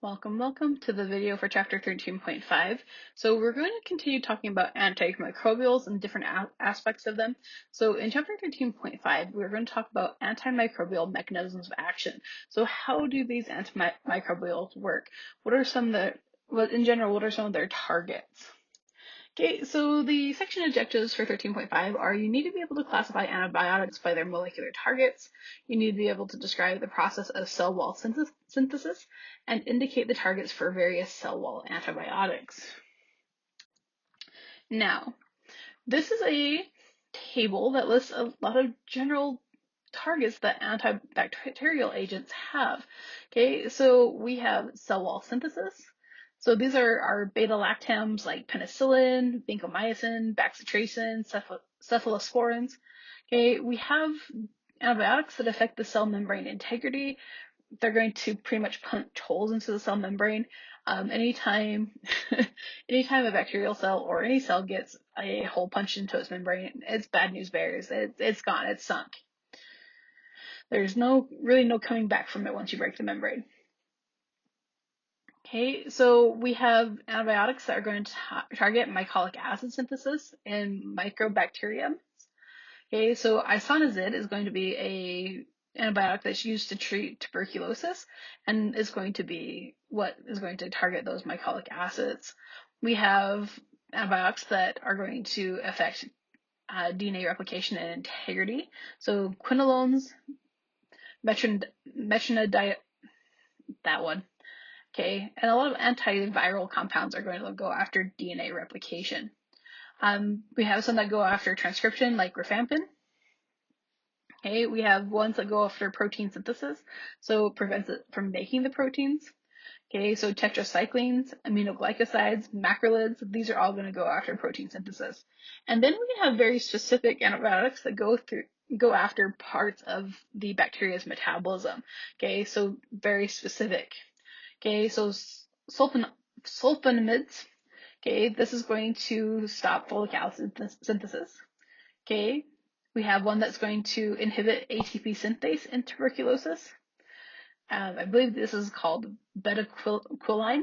Welcome to the video for chapter 13.5. So we're going to continue talking about antimicrobials and different aspects of them. So in chapter 13.5, we're going to talk about antimicrobial mechanisms of action. So how do these antimicrobials work? What are some of the, well, in general, what are some of their targets? Okay, so the section objectives for 13.5 are you need to be able to classify antibiotics by their molecular targets, you need to be able to describe the process of cell wall synthesis, and indicate the targets for various cell wall antibiotics. Now, this is a table that lists a lot of general targets that antibacterial agents have. Okay, so we have cell wall synthesis. So these are our beta-lactams like penicillin, vancomycin, bacitracin, cephalosporins. Okay, we have antibiotics that affect the cell membrane integrity. They're going to pretty much punch holes into the cell membrane. Anytime a bacterial cell or any cell gets a hole punched into its membrane, it's bad news bears. It's gone. It's sunk. There's really no coming back from it once you break the membrane. Okay, so we have antibiotics that are going to target mycolic acid synthesis in Mycobacterium. Okay, so isoniazid is going to be a antibiotic that's used to treat tuberculosis and is going to be what is going to target those mycolic acids. We have antibiotics that are going to affect DNA replication and integrity. So quinolones, metronidazole, that one. Okay, and a lot of antiviral compounds are going to go after DNA replication. We have some that go after transcription, like rifampin. Okay, we have ones that go after protein synthesis, so it prevents it from making the proteins. Okay, so tetracyclines, aminoglycosides, macrolides, these are all going to go after protein synthesis. And then we have very specific antibiotics that go after parts of the bacteria's metabolism. Okay, so very specific. Okay, so sulfonamides. Okay, this is going to stop folic acid synthesis. Okay, we have one that's going to inhibit ATP synthase in tuberculosis. I believe this is called betaquiline.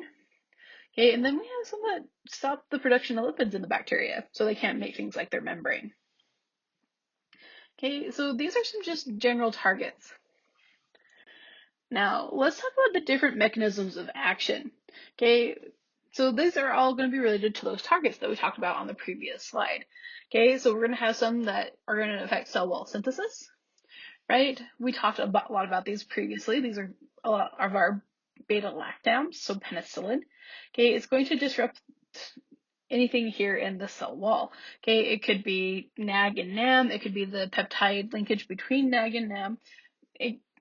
Okay, and then we have some that stop the production of lipids in the bacteria, so they can't make things like their membrane. Okay, so these are some just general targets. Now, let's talk about the different mechanisms of action. Okay, so these are all going to be related to those targets that we talked about on the previous slide. Okay, so we're going to have some that are going to affect cell wall synthesis, right? We talked a lot about these previously. These are a lot of our beta-lactams, so penicillin. Okay, it's going to disrupt anything here in the cell wall. Okay, it could be NAG and NAM. It could be the peptide linkage between NAG and NAM.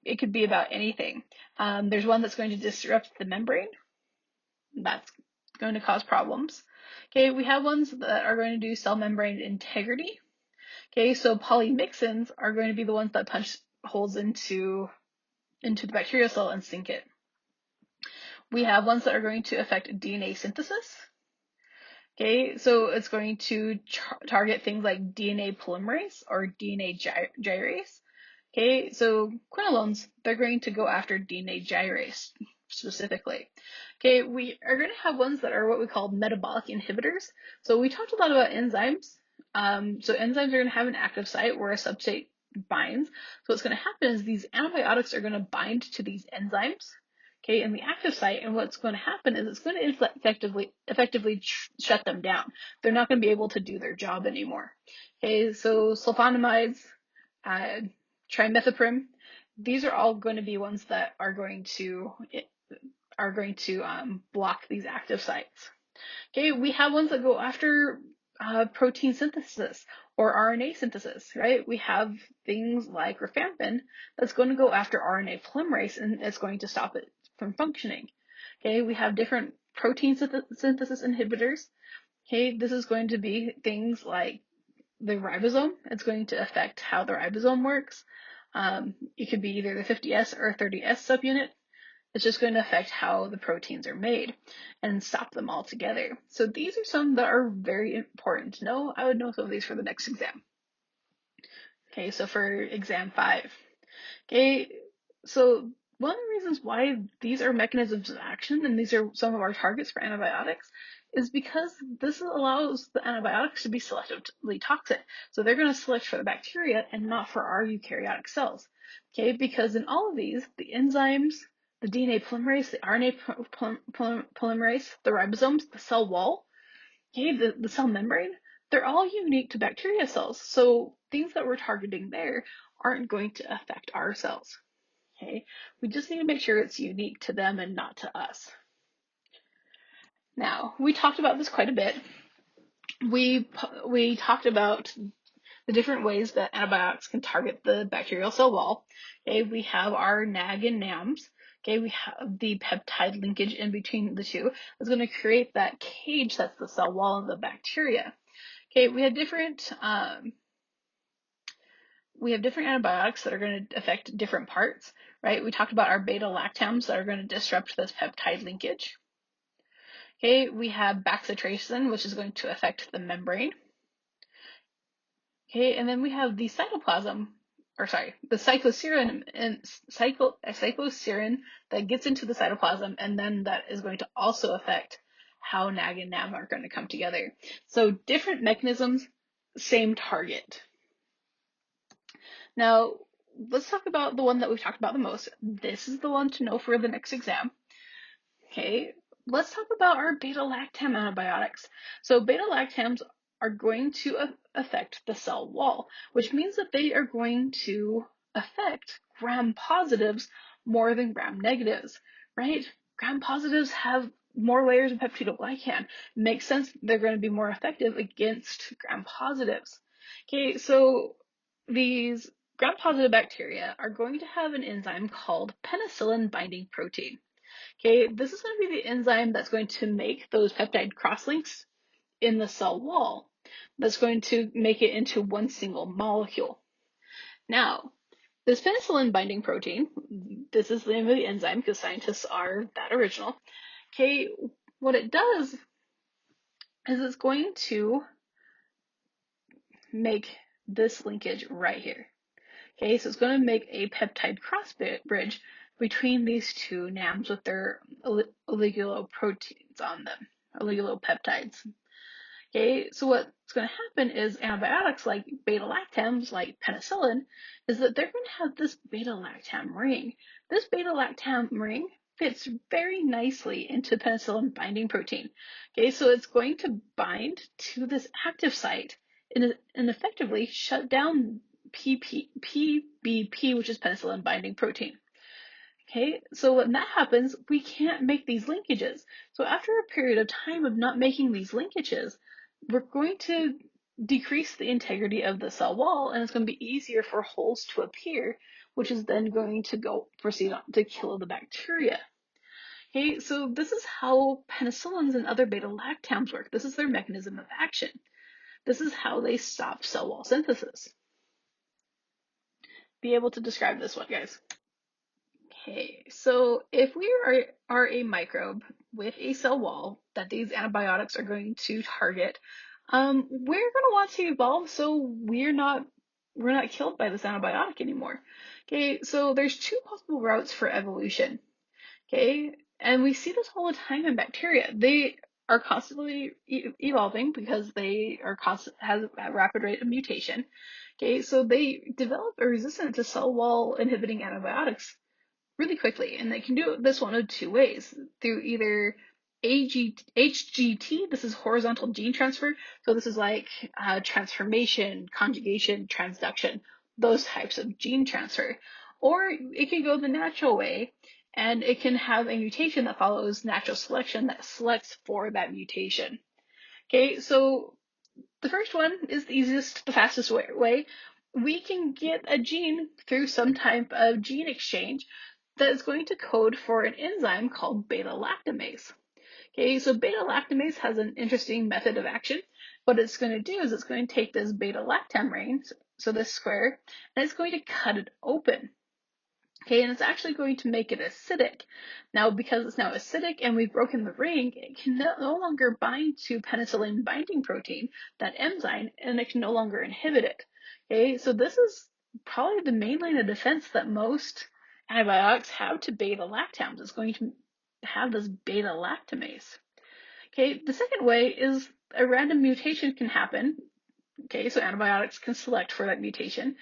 It could be about anything. There's one that's going to disrupt the membrane. That's going to cause problems. Okay, we have ones that are going to do cell membrane integrity. Okay, so polymyxins are going to be the ones that punch holes into the bacterial cell and sink it. We have ones that are going to affect DNA synthesis. Okay, so it's going to target things like DNA polymerase or DNA gyrase. Okay, so quinolones, they're going to go after DNA gyrase specifically. Okay, we are going to have ones that are what we call metabolic inhibitors. So we talked a lot about enzymes. So enzymes are going to have an active site where a substrate binds. So what's going to happen is these antibiotics are going to bind to these enzymes, okay, in the active site, and what's going to happen is it's going to effectively shut them down. They're not going to be able to do their job anymore. Okay, so sulfonamides, trimethoprim, these are all going to be ones that are going to block these active sites. Okay, we have ones that go after protein synthesis or RNA synthesis, right? We have things like rifampin that's going to go after RNA polymerase and it's going to stop it from functioning. Okay, we have different protein synthesis inhibitors. Okay, this is going to be things like the ribosome. It's going to affect how the ribosome works. It could be either the 50S or 30S subunit. It's just going to affect how the proteins are made and stop them altogether. So these are some that are very important to know. I would know some of these for the next exam. Okay, so for exam 5. Okay, so one of the reasons why these are mechanisms of action and these are some of our targets for antibiotics is because this allows the antibiotics to be selectively toxic. So they're going to select for the bacteria and not for our eukaryotic cells. Okay, because in all of these, the enzymes, the DNA polymerase, the RNA polymerase, the ribosomes, the cell wall, okay, the cell membrane, they're all unique to bacteria cells. So things that we're targeting there aren't going to affect our cells. Okay, we just need to make sure it's unique to them and not to us. Now, we talked about this quite a bit. We talked about the different ways that antibiotics can target the bacterial cell wall. Okay, we have our NAG and NAMs. Okay, we have the peptide linkage in between the two that's going to create that cage that's the cell wall of the bacteria. Okay, we have different antibiotics that are going to affect different parts, right? We talked about our beta-lactams that are going to disrupt this peptide linkage. Okay, we have bacitracin, which is going to affect the membrane. Okay, and then we have the cytoplasm, the cycloserine and cycloserine that gets into the cytoplasm, and then that is going to also affect how NAG and NAM are going to come together. So different mechanisms, same target. Now, let's talk about the one that we've talked about the most. This is the one to know for the next exam. Okay, let's talk about our beta-lactam antibiotics. So beta-lactams are going to affect the cell wall, which means that they are going to affect gram-positives more than gram-negatives, right? Gram-positives have more layers of peptidoglycan. Makes sense they're going to be more effective against gram-positives. Okay, so these gram-positive bacteria are going to have an enzyme called penicillin binding protein. Okay, this is going to be the enzyme that's going to make those peptide crosslinks in the cell wall. That's going to make it into one single molecule. Now, this penicillin binding protein, this is the name of the enzyme because scientists are that original. Okay, what it does is it's going to make this linkage right here. Okay, so it's going to make a peptide cross bridge between these two NAMs with their oligoproteins on them, oligopeptides. Okay, so what's going to happen is antibiotics like beta-lactams, like penicillin, is that they're going to have this beta-lactam ring. This beta-lactam ring fits very nicely into penicillin binding protein. Okay, so it's going to bind to this active site and effectively shut down PBP, which is penicillin binding protein. Okay, so when that happens, we can't make these linkages. So after a period of time of not making these linkages, we're going to decrease the integrity of the cell wall, and it's going to be easier for holes to appear, which is then going to proceed on to kill the bacteria. Okay, so this is how penicillins and other beta-lactams work. This is their mechanism of action. This is how they stop cell wall synthesis. Be able to describe this one, guys. Okay, so if we are a microbe with a cell wall that these antibiotics are going to target, we're going to want to evolve so we're not killed by this antibiotic anymore. Okay, so there's two possible routes for evolution. Okay, and we see this all the time in bacteria. They are constantly evolving because they has a rapid rate of mutation. Okay, so they develop a resistance to cell wall inhibiting antibiotics really quickly, and they can do this one of two ways, through either HGT, this is horizontal gene transfer, so this is like transformation, conjugation, transduction, those types of gene transfer, or it can go the natural way, and it can have a mutation that follows natural selection that selects for that mutation. Okay, so the first one is the easiest, the fastest way. We can get a gene through some type of gene exchange that is going to code for an enzyme called beta-lactamase. Okay, so beta-lactamase has an interesting method of action. What it's going to do is it's going to take this beta-lactam ring, so this square, and it's going to cut it open. Okay, and it's actually going to make it acidic. Now, because it's now acidic and we've broken the ring, it can no longer bind to penicillin binding protein, that enzyme, and it can no longer inhibit it. Okay, so this is probably the main line of defense that most antibiotics have to beta-lactams. It's going to have this beta-lactamase. Okay, the second way is a random mutation can happen. Okay, so antibiotics can select for that mutation,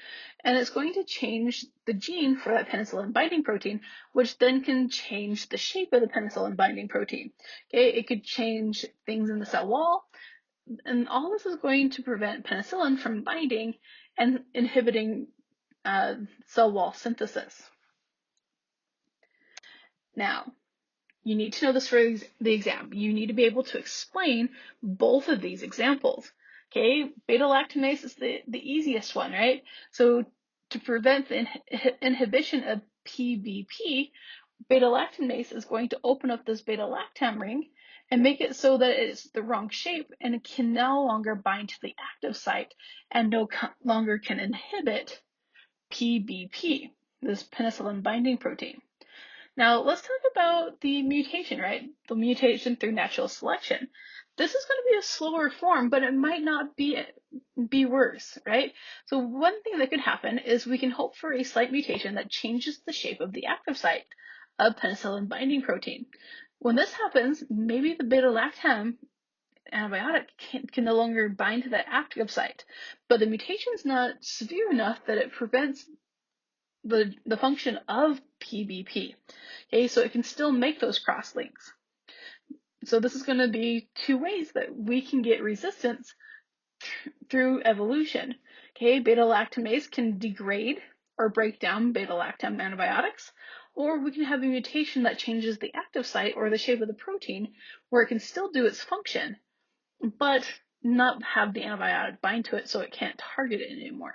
and it's going to change the gene for that penicillin binding protein, which then can change the shape of the penicillin binding protein. Okay, it could change things in the cell wall, and all this is going to prevent penicillin from binding and inhibiting cell wall synthesis. Now, you need to know this for the exam. You need to be able to explain both of these examples. Okay, beta-lactamase is the easiest one, right? So to prevent the inhibition of PBP, beta-lactamase is going to open up this beta-lactam ring and make it so that it's the wrong shape and it can no longer bind to the active site and no longer can inhibit PBP, this penicillin binding protein. Now, let's talk about the mutation, right? The mutation through natural selection. This is going to be a slower form, but it might not be worse, right? So one thing that could happen is we can hope for a slight mutation that changes the shape of the active site of penicillin binding protein. When this happens, maybe the beta-lactam antibiotic can no longer bind to that active site, but the mutation is not severe enough that it prevents the function of PBP. Okay, so it can still make those cross links. So this is going to be two ways that we can get resistance through evolution. Okay, beta-lactamase can degrade or break down beta-lactam antibiotics, or we can have a mutation that changes the active site or the shape of the protein where it can still do its function, but not have the antibiotic bind to it so it can't target it anymore.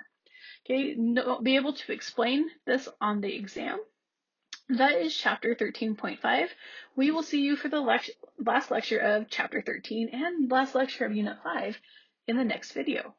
Okay, be able to explain this on the exam. That is chapter 13.5. We will see you for the last lecture of chapter 13 and last lecture of unit 5 in the next video.